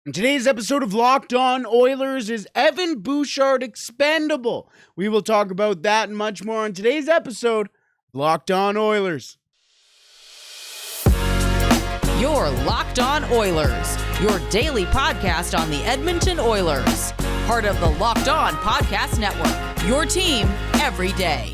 And today's episode of Locked On Oilers is Evan Bouchard expendable. We will talk about that and much more on today's episode of Locked On Oilers. You're Locked On Oilers, your daily podcast on the Edmonton Oilers. Part of the Locked On Podcast Network, your team every day.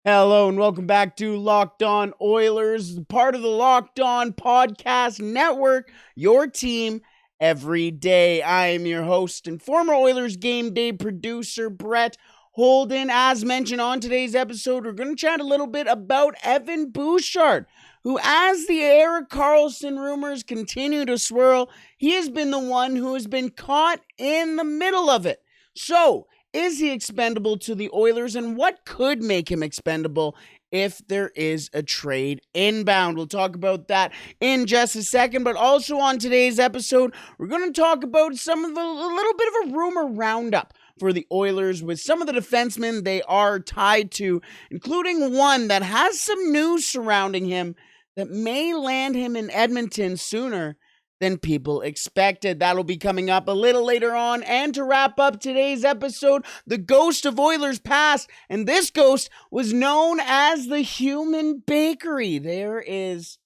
Hello and welcome back to Locked On Oilers, part of the Locked On Podcast Network, your team every day. I am your host and former Oilers game day producer, Brett Holden. As mentioned on today's episode, we're going to chat a little bit about Evan Bouchard, who, as the Erik Karlsson rumors continue to swirl, he has been the one who has been caught in the middle of it. So, is he expendable to the Oilers, and what could make him expendable if there is a trade inbound? We'll talk about that in just a second, but also on today's episode, we're going to talk about a little bit of a rumor roundup for the Oilers with some of the defensemen they are tied to, including one that has some news surrounding him that may land him in Edmonton sooner than people expected. That'll be coming up a little later on. And to wrap up today's episode, the ghost of Oilers past. And this ghost was known as the Human Bakery. There is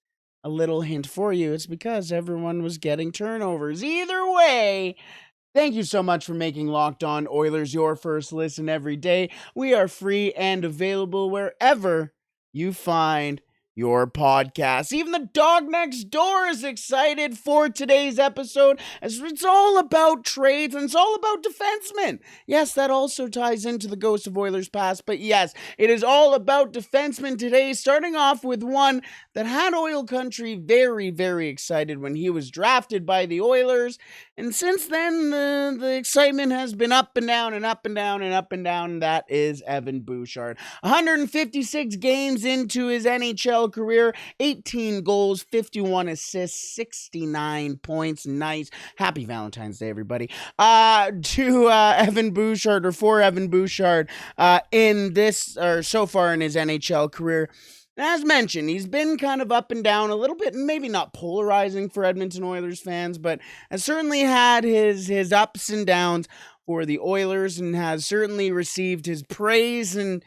a little hint for you. It's because everyone was getting turnovers. Either way, thank you so much for making Locked On Oilers your first listen every day. We are free and available wherever you find your podcast. Even the dog next door is excited for today's episode, as it's all about trades and it's all about defensemen. Yes, that also ties into the ghost of Oilers past, but yes, it is all about defensemen today, starting off with one that had Oil Country very, very excited when he was drafted by the Oilers, and since then, the excitement has been up and down and up and down and up and down. That is Evan Bouchard. 156 games into his NHL career, 18 goals, 51 assists, 69 points. Nice. Happy Valentine's Day, everybody. Evan Bouchard, or for Evan Bouchard, in this, or so far in his NHL career. As mentioned, he's been kind of up and down a little bit, maybe not polarizing for Edmonton Oilers fans, but has certainly had his ups and downs for the Oilers, and has certainly received his praise and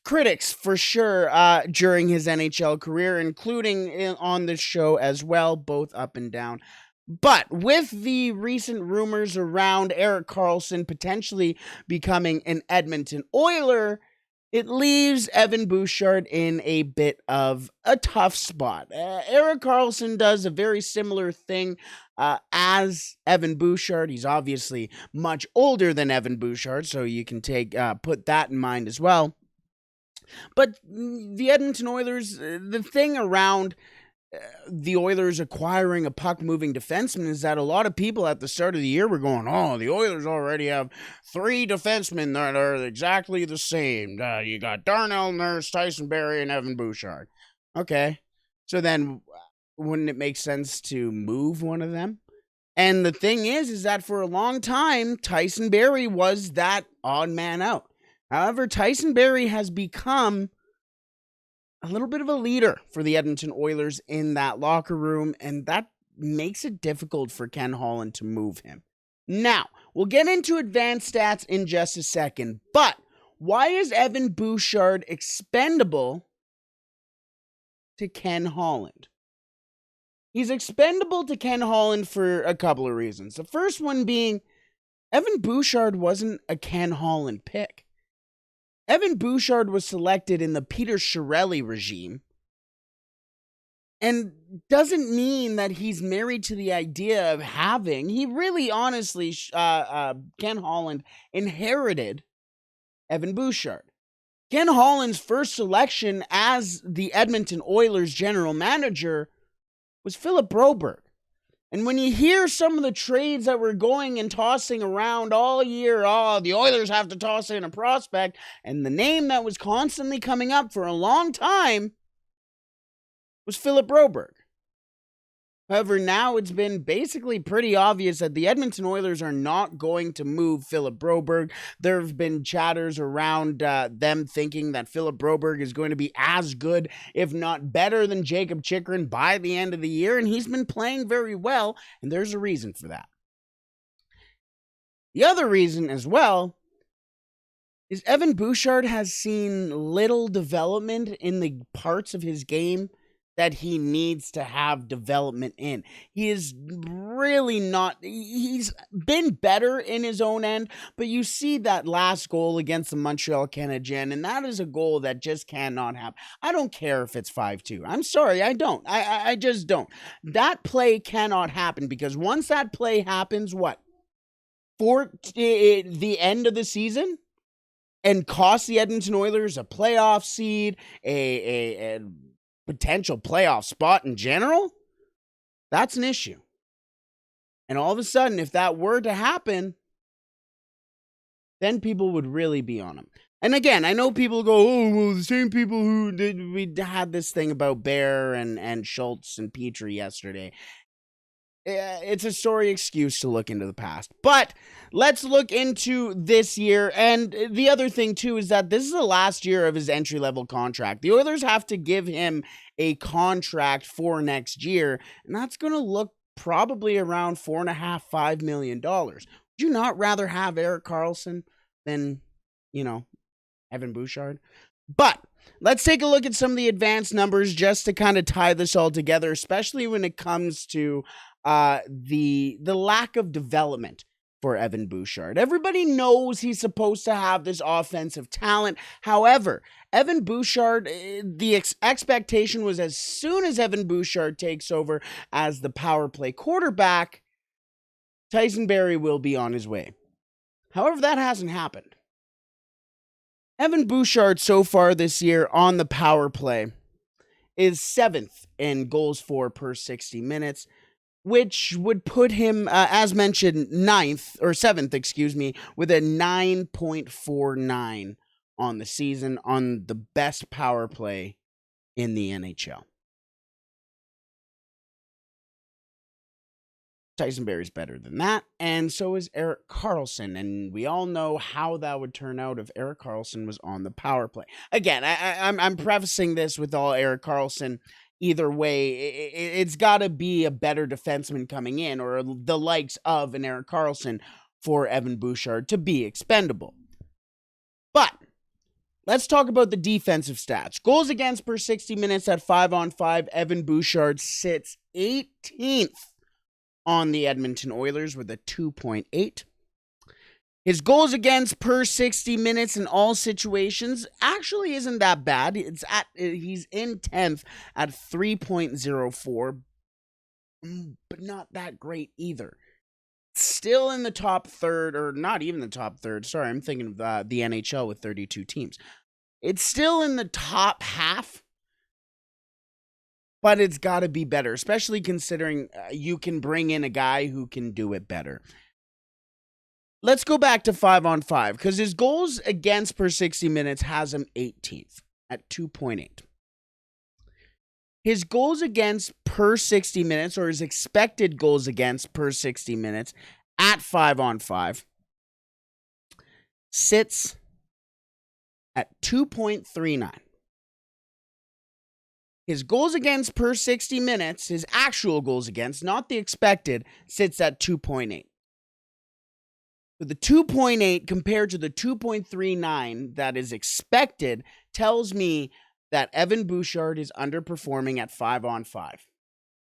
critics for sure during his NHL career, including on this show as well, both up and down. But with the recent rumors around Erik Karlsson potentially becoming an Edmonton Oiler, it leaves Evan Bouchard in a bit of a tough spot. Erik Karlsson does a very similar thing as Evan Bouchard. He's obviously much older than Evan Bouchard, so you can put that in mind as well. But the Edmonton Oilers, the thing around the Oilers acquiring a puck-moving defenseman is that a lot of people at the start of the year were going, oh, the Oilers already have 3 defensemen that are exactly the same. You got Darnell Nurse, Tyson Barrie, and Evan Bouchard. Okay, so then wouldn't it make sense to move one of them? And the thing is that for a long time, Tyson Barrie was that odd man out. However, Tyson Barrie has become a little bit of a leader for the Edmonton Oilers in that locker room, and that makes it difficult for Ken Holland to move him. Now, we'll get into advanced stats in just a second, but why is Evan Bouchard expendable to Ken Holland? He's expendable to Ken Holland for a couple of reasons. The first one being, Evan Bouchard wasn't a Ken Holland pick. Evan Bouchard was selected in the Peter Chiarelli regime, and doesn't mean that he's married to the idea of having. He really, honestly, Ken Holland inherited Evan Bouchard. Ken Holland's first selection as the Edmonton Oilers general manager was Philip Broberg. And when you hear some of the trades that were going and tossing around all year, the Oilers have to toss in a prospect, and the name that was constantly coming up for a long time was Philip Broberg. However, now it's been basically pretty obvious that the Edmonton Oilers are not going to move Philip Broberg. There have been chatters around them thinking that Philip Broberg is going to be as good, if not better, than Jakob Chychrun by the end of the year, and he's been playing very well, and there's a reason for that. The other reason as well is Evan Bouchard has seen little development in the parts of his game that he needs to have development in. He is really not, he's been better in his own end, but you see that last goal against the Montreal Canadiens, and that is a goal that just cannot happen. I don't care if it's 5-2. I'm sorry, I don't. I just don't. That play cannot happen, because once that play happens, what? For the end of the season? And cost the Edmonton Oilers a playoff seed, a potential playoff spot in general, that's an issue. And all of a sudden, if that were to happen, then people would really be on him. And again, I know people go, oh, well, the same people who we had this thing about Bear and Schultz and Petrie yesterday. It's a sorry excuse to look into the past. But let's look into this year. And the other thing, too, is that this is the last year of his entry-level contract. The Oilers have to give him a contract for next year, and that's going to look probably around $4.5 million. Would you not rather have Erik Karlsson than, Evan Bouchard? But let's take a look at some of the advanced numbers just to kind of tie this all together, especially when it comes to the lack of development for Evan Bouchard. Everybody knows he's supposed to have this offensive talent. However, Evan Bouchard, the expectation was as soon as Evan Bouchard takes over as the power play quarterback, Tyson Barrie will be on his way. However, that hasn't happened. Evan Bouchard so far this year on the power play is 7th in goals for per 60 minutes, which would put him, as mentioned, 7th, with a 9.49 on the season on the best power play in the NHL. Tyson Barrie's better than that, and so is Erik Karlsson, and we all know how that would turn out if Erik Karlsson was on the power play. Again, I'm prefacing this with all Erik Karlsson. Either way, it's got to be a better defenseman coming in, or the likes of an Erik Karlsson for Evan Bouchard to be expendable. But let's talk about the defensive stats. Goals against per 60 minutes at 5-on-5, Evan Bouchard sits 18th on the Edmonton Oilers with a 2.8. His goals against per 60 minutes in all situations actually isn't that bad. He's in 10th at 3.04, but not that great either. Still in the top third, or not even the top third. Sorry, I'm thinking of the NHL with 32 teams. It's still in the top half, but it's got to be better, especially considering you can bring in a guy who can do it better. Let's go back to 5-on-5, because his goals against per 60 minutes has him 18th at 2.8. His goals against per 60 minutes, or his expected goals against per 60 minutes at 5-on-5, sits at 2.39. His goals against per 60 minutes, his actual goals against, not the expected, sits at 2.8. So the 2.8 compared to the 2.39 that is expected tells me that Evan Bouchard is underperforming at 5-on-5.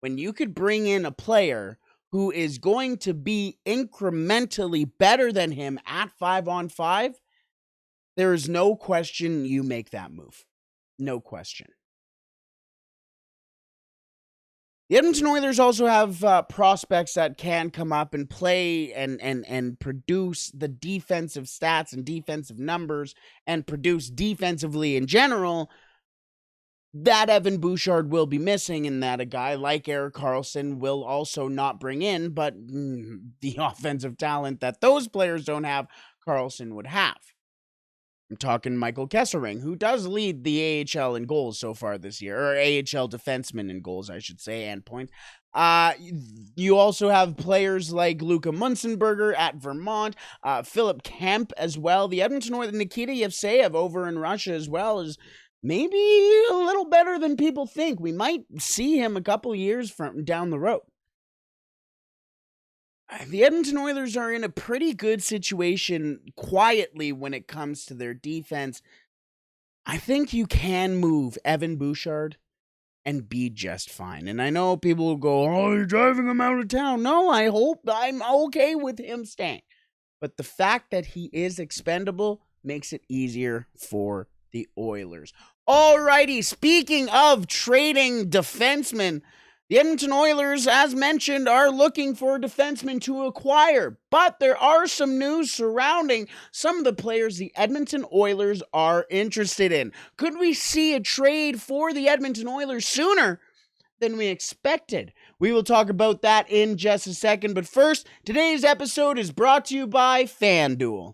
When you could bring in a player who is going to be incrementally better than him at 5-on-5, there is no question you make that move. No question. The Edmonton Oilers also have prospects that can come up and play and produce the defensive stats and defensive numbers and produce defensively in general that Evan Bouchard will be missing, and that a guy like Erik Karlsson will also not bring in, but the offensive talent that those players don't have, Karlsson would have. I'm talking Michael Kesselring, who does lead the AHL in goals so far this year, or AHL defenseman in goals, I should say, and points. You also have players like Luka Munzenberger at Vermont, Philip Kemp as well. The Edmonton Oilers, Nikita Yevseyev over in Russia as well is maybe a little better than people think. We might see him a couple years from down the road. The Edmonton Oilers are in a pretty good situation quietly when it comes to their defense. I think you can move Evan Bouchard and be just fine. And I know people will go, oh, you're driving him out of town. No, I'm okay with him staying. But the fact that he is expendable makes it easier for the Oilers. Alrighty, speaking of trading defensemen, the Edmonton Oilers, as mentioned, are looking for defensemen to acquire, but there are some news surrounding some of the players the Edmonton Oilers are interested in. Could we see a trade for the Edmonton Oilers sooner than we expected? We will talk about that in just a second, but first, today's episode is brought to you by FanDuel.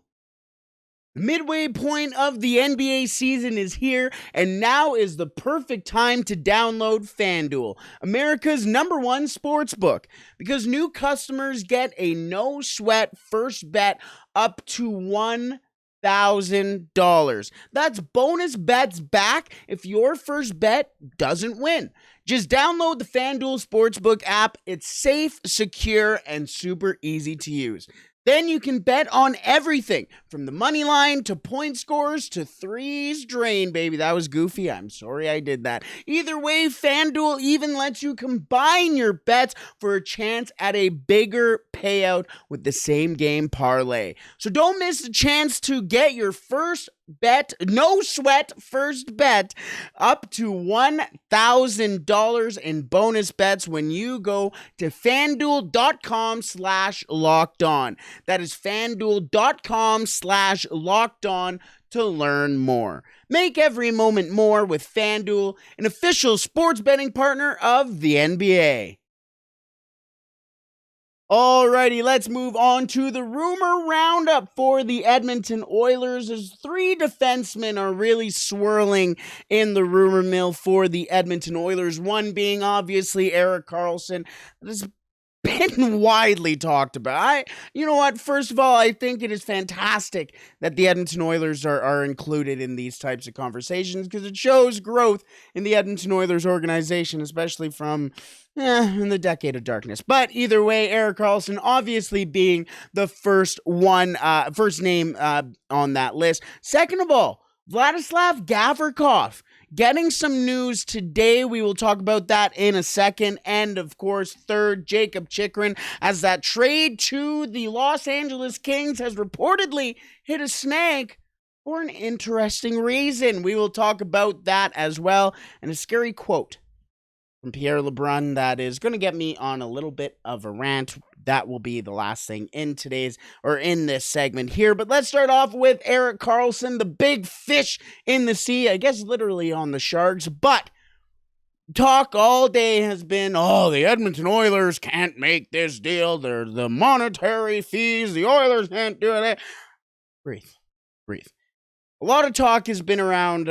The midway point of the NBA season is here, and now is the perfect time to download FanDuel, America's #1 sports book, because new customers get a no-sweat first bet up to $1,000. That's bonus bets back if your first bet doesn't win. Just download the FanDuel Sportsbook app. It's safe, secure, and super easy to use. Then you can bet on everything from the money line to point scores to threes drain, baby. That was goofy. I'm sorry I did that. Either way, FanDuel even lets you combine your bets for a chance at a bigger payout with the same game parlay. So don't miss the chance to get your first bet, no sweat first bet up to $1,000 in bonus bets when you go to FanDuel.com/lockedon. That is FanDuel.com/lockedon to learn more. Make every moment more with FanDuel, an official sports betting partner of the NBA. Alrighty, let's move on to the rumor roundup for the Edmonton Oilers, as 3 defensemen are really swirling in the rumor mill for the Edmonton Oilers. One being obviously Erik Karlsson. This has been widely talked about. You know what? First of all, I think it is fantastic that the Edmonton Oilers are included in these types of conversations, because it shows growth in the Edmonton Oilers organization, especially from in the decade of darkness. But either way, Erik Karlsson obviously being the first name on that list. Second of all, Vladislav Gavrikov getting some news today. We will talk about that in a second. And of course, third, Jakob Chychrun, as that trade to the Los Angeles Kings has reportedly hit a snag for an interesting reason. We will talk about that as well. And a scary quote from Pierre LeBrun that is going to get me on a little bit of a rant. That will be the last thing in this segment here. But let's start off with Erik Karlsson, the big fish in the sea, I guess literally on the Sharks. But talk all day has been, the Edmonton Oilers can't make this deal. They're the monetary fees. The Oilers can't do it. Breathe. A lot of talk has been around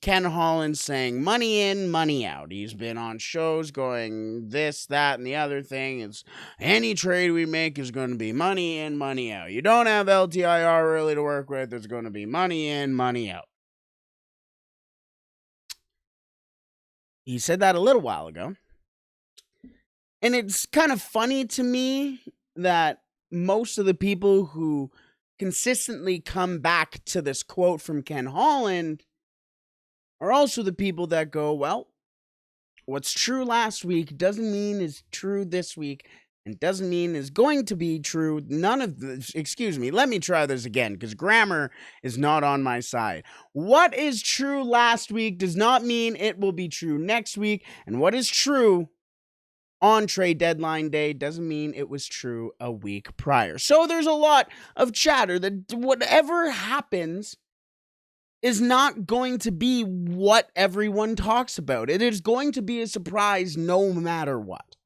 Ken Holland saying money in, money out. He's been on shows going this, that, and the other thing. It's any trade we make is going to be money in, money out. You don't have LTIR really to work with. It's going to be money in, money out. He said that a little while ago. And it's kind of funny to me that most of the people who consistently come back to this quote from Ken Holland are also the people that go, well, what's true last week doesn't mean is true this week, and doesn't mean is going to be true. Let me try this again, because grammar is not on my side. What is true last week does not mean it will be true next week, and what is true on trade deadline day doesn't mean it was true a week prior. So there's a lot of chatter that whatever happens is not going to be what everyone talks about. It is going to be a surprise no matter what.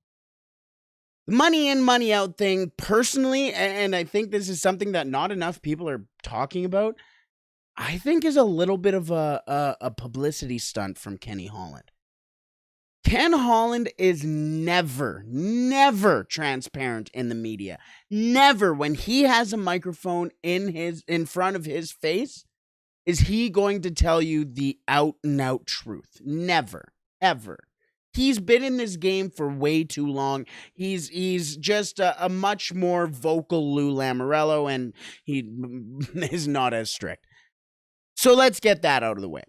The money in, money out thing, personally, and I think this is something that not enough people are talking about, I think is a little bit of a publicity stunt from Kenny Holland. Ken Holland is never transparent in the media. Never, when he has a microphone in front of his face, is he going to tell you the out and out truth. Never, ever. He's been in this game for way too long. He's just a much more vocal Lou Lamoriello, and he is not as strict. So let's get that out of the way.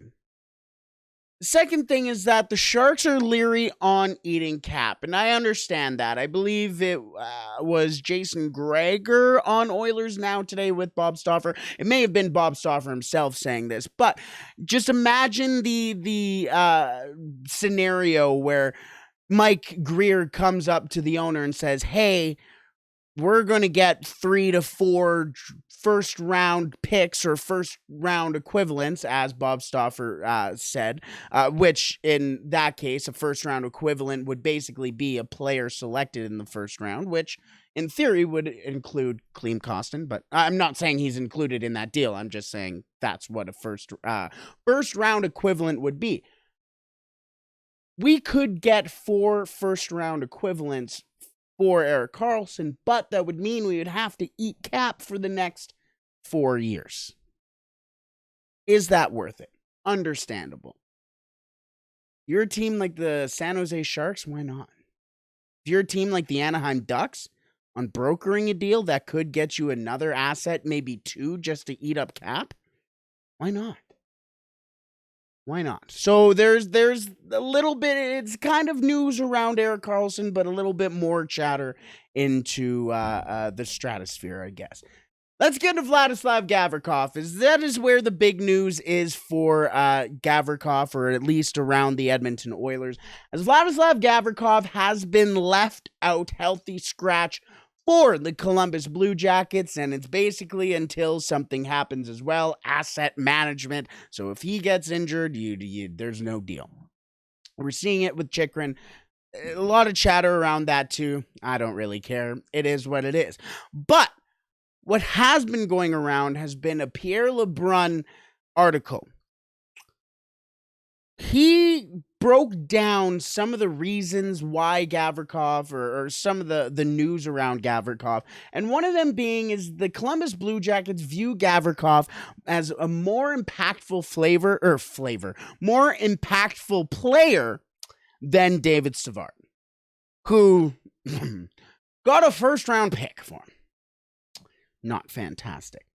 The second thing is that the Sharks are leery on eating cap, and I understand that. I believe it was Jason Gregor on Oilers Now today with Bob Stauffer. It may have been Bob Stauffer himself saying this, but just imagine the scenario where Mike Greer comes up to the owner and says, "Hey, we're going to get 3 to 4 first round picks or first round equivalents," as Bob Stauffer said, which in that case, a first round equivalent would basically be a player selected in the first round, which in theory would include Klim Kostin, but I'm not saying he's included in that deal. I'm just saying that's what a first round equivalent would be. We could get 4 first round equivalents for Erik Karlsson, but that would mean we would have to eat cap for the next 4 years. Is that worth it? Understandable. You're a team like the San Jose Sharks, why not? If you're a team like the Anaheim Ducks, on brokering a deal that could get you another asset, maybe 2, just to eat up cap, why not? Why not? So there's a little bit, it's kind of news around Erik Karlsson, but a little bit more chatter into the stratosphere, I guess. Let's get to Vladislav Gavrikov. That is where the big news is for Gavrikov, or at least around the Edmonton Oilers, as Vladislav Gavrikov has been left out healthy scratch for the Columbus Blue Jackets, and it's basically until something happens as well, asset management. So if he gets injured, there's no deal. We're seeing it with Chychrun. A lot of chatter around that too. I don't really care. It is what it is. But what has been going around has been a Pierre LeBrun article. He broke down some of the reasons why Gavrikov, or some of the news around Gavrikov, and one of them being is the Columbus Blue Jackets view Gavrikov as a more impactful more impactful player than David Savard, who got a first round pick for him. Not fantastic.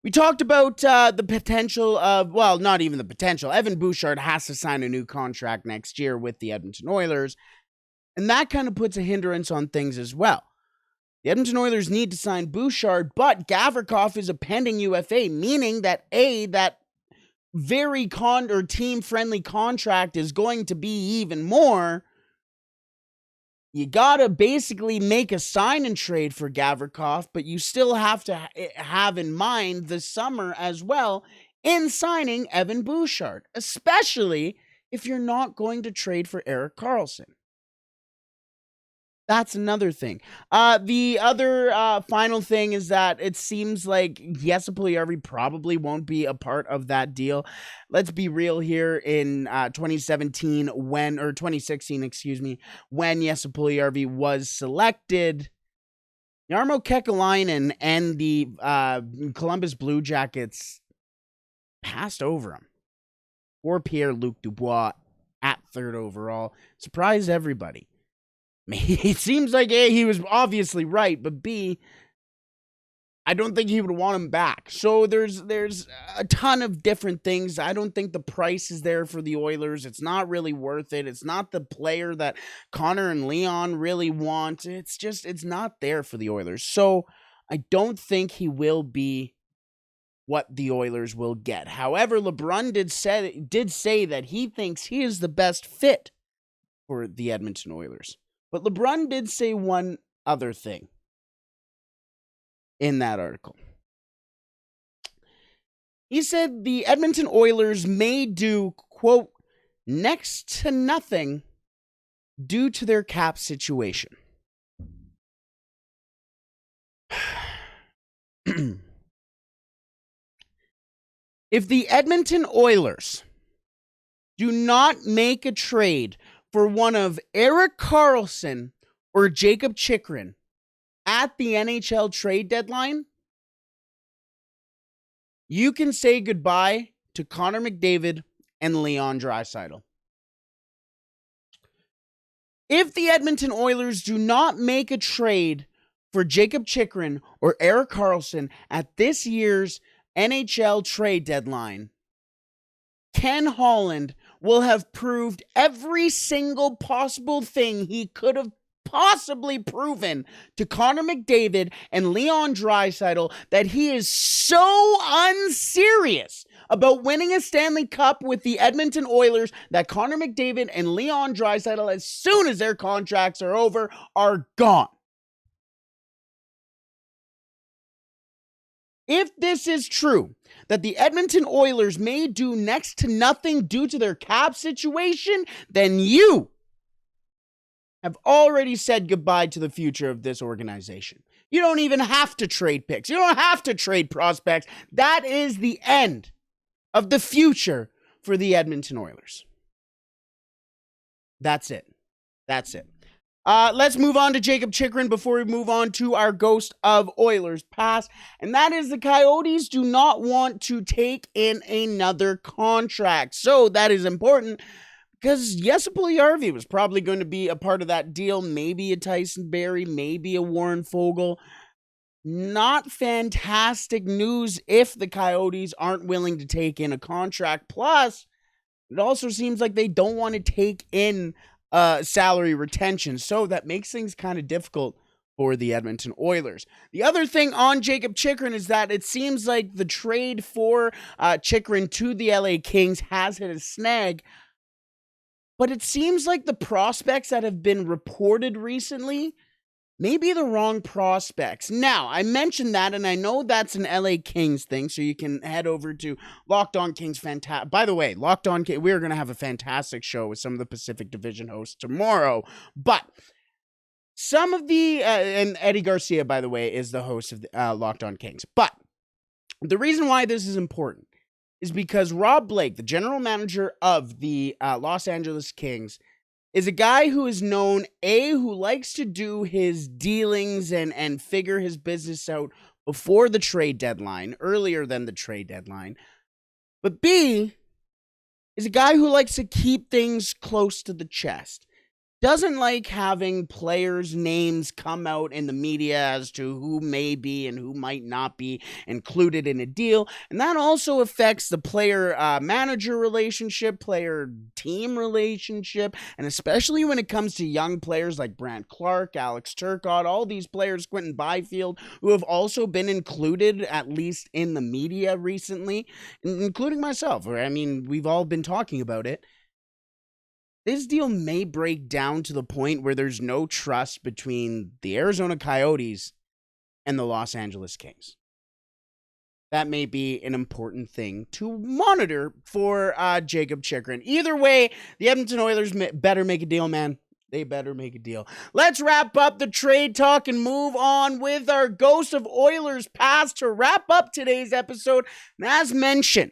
We talked about the potential of, well, not even the potential. Evan Bouchard has to sign a new contract next year with the Edmonton Oilers, and that kind of puts a hindrance on things as well. The Edmonton Oilers need to sign Bouchard, but Gavrikov is a pending UFA, meaning that that very team-friendly contract is going to be even more. You gotta basically make a sign and trade for Gavrikov, but you still have to have in mind the summer as well in signing Evan Bouchard, especially if you're not going to trade for Erik Karlsson. That's another thing. The other final thing is that it seems like Jesse Puljujarvi probably won't be a part of that deal. Let's be real here. In 2016, when Jesse Puljujarvi was selected, Jarmo Kekalainen and the Columbus Blue Jackets passed over him for Pierre-Luc Dubois at 3rd overall. Surprised everybody. It seems like A, he was obviously right, but B, I don't think he would want him back. So there's a ton of different things. I don't think the price is there for the Oilers. It's not really worth it. It's not the player that Connor and Leon really want. It's not there for the Oilers. So I don't think he will be what the Oilers will get. However, LeBrun did say that he thinks he is the best fit for the Edmonton Oilers. But LeBrun did say one other thing in that article. He said the Edmonton Oilers may do, quote, next to nothing due to their cap situation. If the Edmonton Oilers do not make a trade for one of Erik Karlsson or Jakob Chychrun at the NHL trade deadline, you can say goodbye to Connor McDavid and Leon Draisaitl. If the Edmonton Oilers do not make a trade for Jakob Chychrun or Erik Karlsson at this year's NHL trade deadline, Ken Holland will have proved every single possible thing he could have possibly proven to Connor McDavid and Leon Draisaitl that he is so unserious about winning a Stanley Cup with the Edmonton Oilers that Connor McDavid and Leon Draisaitl, as soon as their contracts are over, are gone. If this is true, that the Edmonton Oilers may do next to nothing due to their cap situation, then you have already said goodbye to the future of this organization. You don't even have to trade picks. You don't have to trade prospects. That is the end of the future for the Edmonton Oilers. That's it. That's it. Let's move on to Jakob Chychrun before we move on to our Ghost of Oilers past. And that is the Coyotes do not want to take in another contract. So that is important because Jesse Puljujarvi was probably going to be a part of that deal. Maybe a Tyson Barrie, maybe a Warren Foegele. Not fantastic news if the Coyotes aren't willing to take in a contract. Plus, it also seems like they don't want to take in salary retention. So that makes things kind of difficult for the Edmonton Oilers. The other thing on Jakob Chychrun is that it seems like the trade for Chychrun to the LA Kings has hit a snag. But it seems like the prospects that have been reported recently may be the wrong prospects. Now, I mentioned that, and I know that's an LA Kings thing, so you can head over to Locked On Kings. By the way, Locked On Kings, we're going to have a fantastic show with some of the Pacific Division hosts tomorrow. But some of the, and Eddie Garcia, by the way, is the host of the, Locked On Kings. But the reason why this is important is because Rob Blake, the general manager of the Los Angeles Kings, is a guy who is known, who likes to do his dealings and figure his business out before the trade deadline, earlier than the trade deadline. But B, is a guy who likes to keep things close to the chest. Doesn't like having players' names come out in the media as to who may be and who might not be included in a deal. And that also affects the player-manager relationship, player-team relationship, and especially when it comes to young players like Brandt Clark, Alex Turcotte, all these players, Quentin Byfield, who have also been included, at least in the media recently, including myself. I mean, we've all been talking about it. This deal may break down to the point where there's no trust between the Arizona Coyotes and the Los Angeles Kings. That may be an important thing to monitor for Jakob Chychrun. Either way, the Edmonton Oilers better make a deal, man. They better make a deal. Let's wrap up the trade talk and move on with our Ghost of Oilers past to wrap up today's episode. And as mentioned,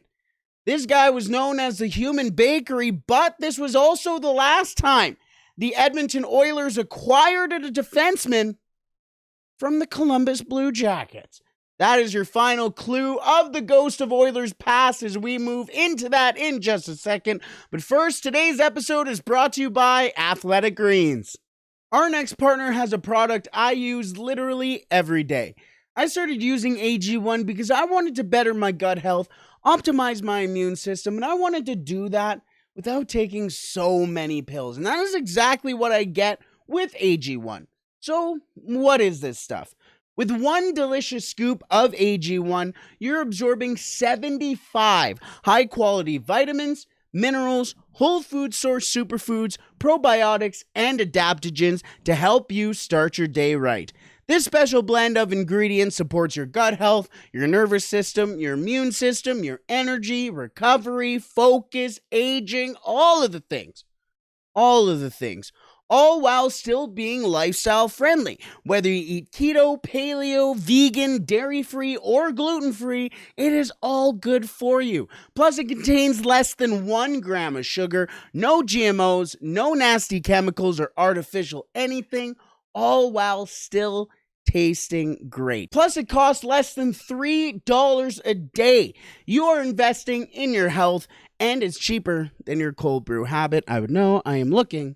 this guy was known as the Human Bakery, but this was also the last time the Edmonton Oilers acquired a defenseman from the Columbus Blue Jackets. That is your final clue of the Ghost of Oilers past as we move into that in just a second. But first, today's episode is brought to you by Athletic Greens. Our next partner has a product I use literally every day. I started using AG1 because I wanted to better my gut health, optimize my immune system, and I wanted to do that without taking so many pills. And that is exactly what I get with AG1. So, what is this stuff? With one delicious scoop of AG1, you're absorbing 75 high-quality vitamins, minerals, whole food source superfoods, probiotics, and adaptogens to help you start your day right. This special blend of ingredients supports your gut health, your nervous system, your immune system, your energy, recovery, focus, aging, all of the things. All of the things. all while still being lifestyle friendly. Whether you eat keto, paleo, vegan, dairy-free, or gluten-free, it is all good for you. Plus, it contains less than 1 gram of sugar, no GMOs, no nasty chemicals or artificial anything, all while still tasting great. Plus, it costs less than $3 a day. You are investing in your health, and it's cheaper than your cold brew habit. I would know. I am looking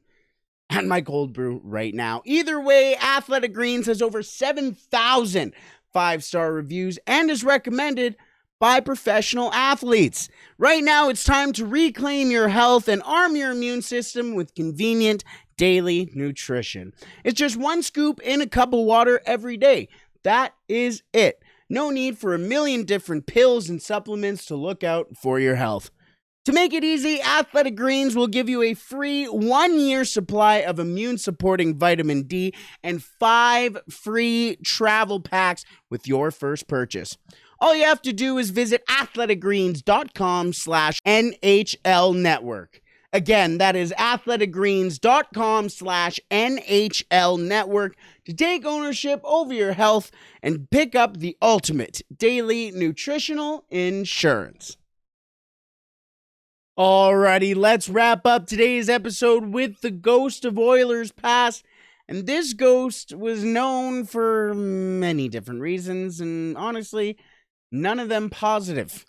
at my cold brew right now. Either way, Athletic Greens has over 7,000 5-star reviews and is recommended by professional athletes. Right now, it's time to reclaim your health and arm your immune system with convenient daily nutrition. It's just 1 scoop in a cup of water every day. That is it. No need for a million different pills and supplements to look out for your health. To make it easy, Athletic Greens will give you a free 1-year supply of immune-supporting vitamin D and 5 free travel packs with your first purchase. All you have to do is visit athleticgreens.com/NHL Network. Again, that is athleticgreens.com/NHL Network to take ownership over your health and pick up the ultimate daily nutritional insurance. Alrighty, let's wrap up today's episode with the ghost of Oilers past. And this ghost was known for many different reasons, and honestly, none of them positive.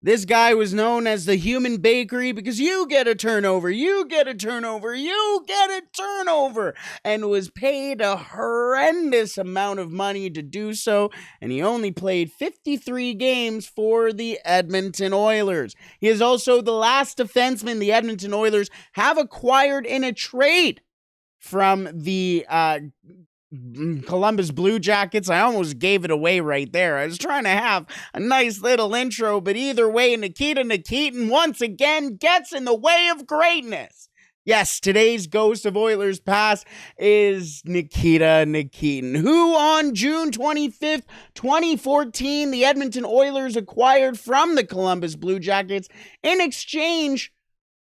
This guy was known as the Human Bakery because you get a turnover, you get a turnover, you get a turnover, and was paid a horrendous amount of money to do so, and he only played 53 games for the Edmonton Oilers. He is also the last defenseman the Edmonton Oilers have acquired in a trade from the Columbus Blue Jackets. I almost gave it away right there. I was trying to have a nice little intro, but either way, Nikita Nikitin once again gets in the way of greatness. Yes, today's ghost of Oilers past is Nikita Nikitin, who on June 25th, 2014, the Edmonton Oilers acquired from the Columbus Blue Jackets in exchange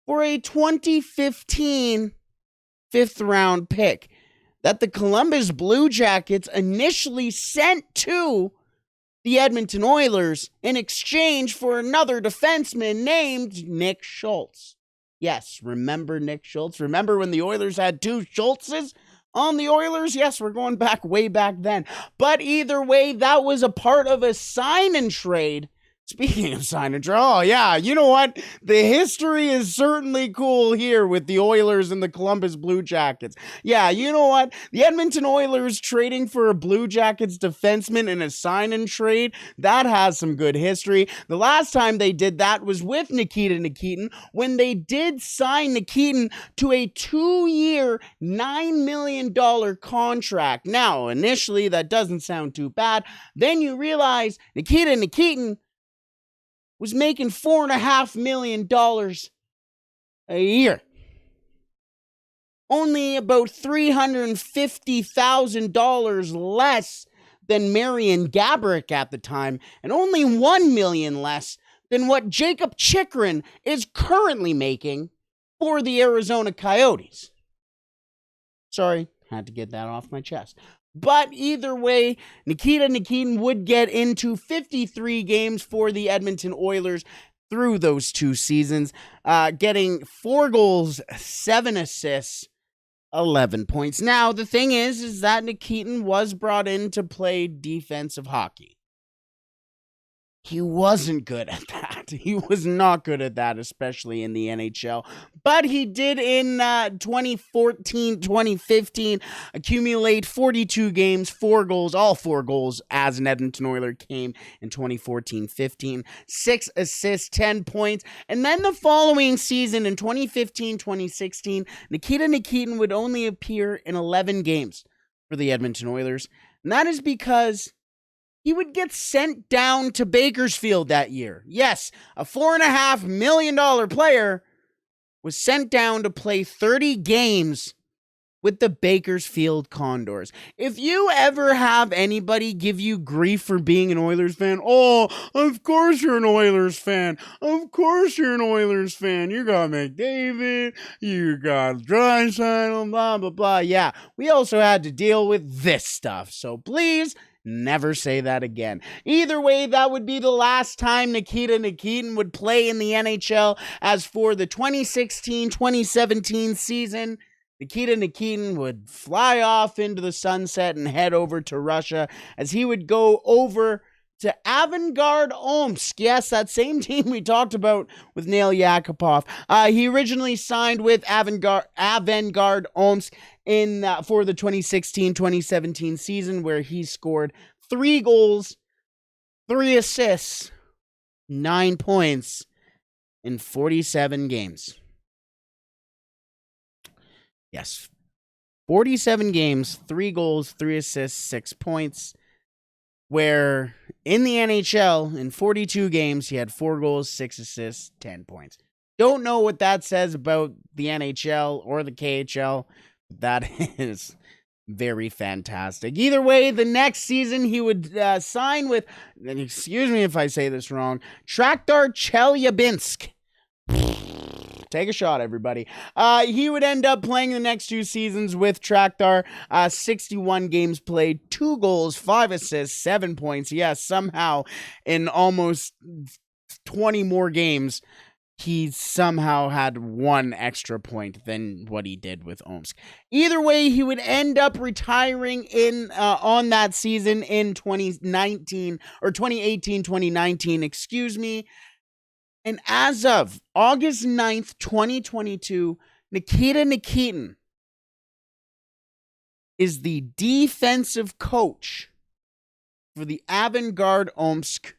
for a 2015 fifth-round pick that the Columbus Blue Jackets initially sent to the Edmonton Oilers in exchange for another defenseman named Nick Schultz. Yes, remember Nick Schultz? Remember when the Oilers had 2 Schultzes on the Oilers? Yes, we're going back way back then. But either way, that was a part of a sign and trade. Speaking of sign and trade, oh yeah, you know what? The history is certainly cool here with the Oilers and the Columbus Blue Jackets. Yeah, you know what? The Edmonton Oilers trading for a Blue Jackets defenseman in a sign and trade, that has some good history. The last time they did that was with Nikita Nikitin when they did sign Nikitin to a 2-year, $9 million contract. Now, initially, that doesn't sound too bad. Then you realize Nikita Nikitin was making $4.5 million a year. Only about $350,000 less than Marian Gaborik at the time, and only $1 million less than what Jacob Chychrun is currently making for the Arizona Coyotes. Sorry, had to get that off my chest. But either way, Nikita Nikitin would get into 53 games for the Edmonton Oilers through those 2 seasons, getting 4 goals, 7 assists, 11 points. Now, the thing is that Nikitin was brought in to play defensive hockey. He wasn't good at that. He was not good at that, especially in the NHL. But he did in 2014-2015 accumulate 42 games, 4 goals, all 4 goals as an Edmonton Oiler came in 2014-15, 6 assists, 10 points. And then the following season in 2015-2016, Nikita Nikitin would only appear in 11 games for the Edmonton Oilers. And that is because he would get sent down to Bakersfield that year. Yes, a $4.5 million player was sent down to play 30 games with the Bakersfield Condors. If you ever have anybody give you grief for being an Oilers fan, oh, of course you're an Oilers fan. Of course you're an Oilers fan. You got McDavid, you got Draisaitl, blah, blah, blah. Yeah, we also had to deal with this stuff. So please, never say that again. Either way, that would be the last time Nikita Nikitin would play in the NHL. As for the 2016-2017 season, Nikita Nikitin would fly off into the sunset and head over to Russia as he would go over to Avangard Omsk. Yes, that same team we talked about with Nail Yakupov. He originally signed with Avangard Omsk for the 2016-2017 season, where he scored 3 goals, 3 assists, 9 points in 47 games. Yes, 47 games, 3 goals, 3 assists, 6 points, where in the NHL, in 42 games, he had 4 goals, 6 assists, 10 points. Don't know what that says about the NHL or the KHL. That is very fantastic. Either way, the next season he would sign with, excuse me if I say this wrong, Shakhtar Chelyabinsk. Take a shot, everybody. He would end up playing the next 2 seasons with Shakhtar. 61 games played, 2 goals, 5 assists, 7 points. Yes, somehow in almost 20 more games, he somehow had 1 extra point than what he did with Omsk. Either way, he would end up retiring on that season in 2018-2019, excuse me. And as of August 9th, 2022, Nikita Nikitin is the defensive coach for the Avangard Omsk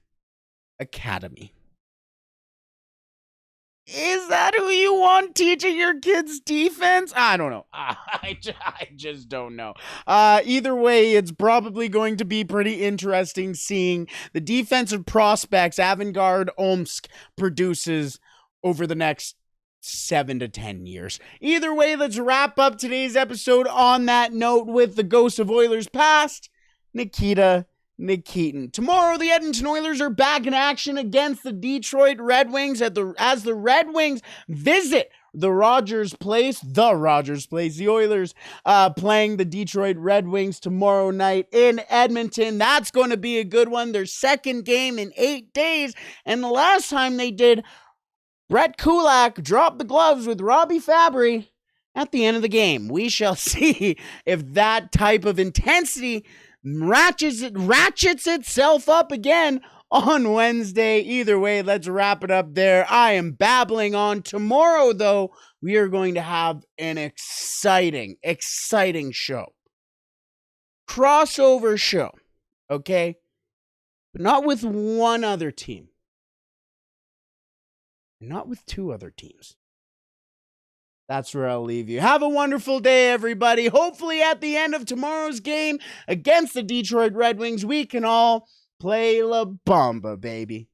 Academy. Is that who you want teaching your kids defense? I don't know. I just don't know. Either way, it's probably going to be pretty interesting seeing the defensive prospects Avangard Omsk produces over the next 7 to 10 years. Either way, let's wrap up today's episode on that note with the ghost of Oilers past, Nikita Nikitin. Tomorrow, the Edmonton Oilers are back in action against the Detroit Red Wings as the Red Wings visit the Rogers Place. The Oilers playing the Detroit Red Wings tomorrow night in Edmonton. That's going to be a good one. Their second game in 8 days. And the last time they did, Brett Kulak dropped the gloves with Robbie Fabry at the end of the game. We shall see if that type of intensity ratchets itself up again on Wednesday. Either way, let's wrap it up there. I am babbling on. Tomorrow, though, we are going to have an exciting show. Crossover show, okay? But not with one other team. Not with 2 other teams. That's where I'll leave you. Have a wonderful day, everybody. Hopefully at the end of tomorrow's game against the Detroit Red Wings, we can all play La Bamba, baby.